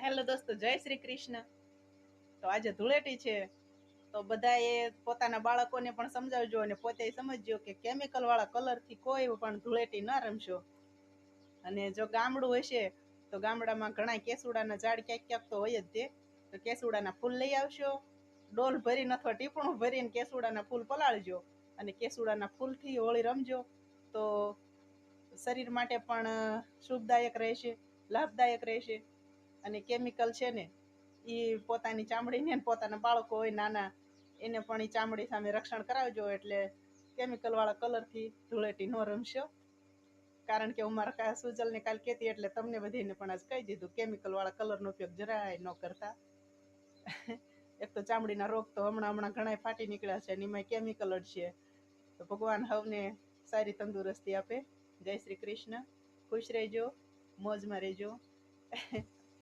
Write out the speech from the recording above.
Hello દોસ્તો, જય શ્રી કૃષ્ણ. તો આજે ધૂળેટી છે, તો બધાએ પોતાના બાળકોને પણ સમજાવજો અને પોતે સમજજો કે કેમિકલ વાળા કલરથી કોઈ પણ ધૂળેટી ન રમશો. અને જો ગામડું હશે તો ગામડામાં ઘણા કેસુડાના ઝાડ ક્યાંક ક્યાંક તો હોય જ તે. તો કેસુડાના ફૂલ લઈ આવશો, ડોલ ભરીને અથવા ટીપણું ભરીને કેસુડાના ફૂલ પલાળજો અને કેસુડાના ફૂલથી હોળી રમજો. તો શરીર માટે પણ શુભદાયક રહેશે, લાભદાયક રહેશે. અને કેમિકલ છે ને એ પોતાની ચામડીને પોતાના બાળકો હોય નાના એને પણ એ ચામડી સામે રક્ષણ કરાવજો. એટલે કેમિકલ વાળા કલરથી ધૂળેટી ન રમશો. કારણ કે હું મારા સુજલને કાલ કહેતી એટલે તમને બધીને પણ આજ કહી દીધું, કેમિકલ વાળા કલરનો ઉપયોગ જરાય ન કરતા. એક તો ચામડીના રોગ તો હમણાં ઘણા ફાટી નીકળ્યા છે અને એમાં કેમિકલ જ છે. તો ભગવાન હવને સારી તંદુરસ્તી આપે. જય શ્રી કૃષ્ણ. ખુશ રહેજો, મોજમાં રહેજો.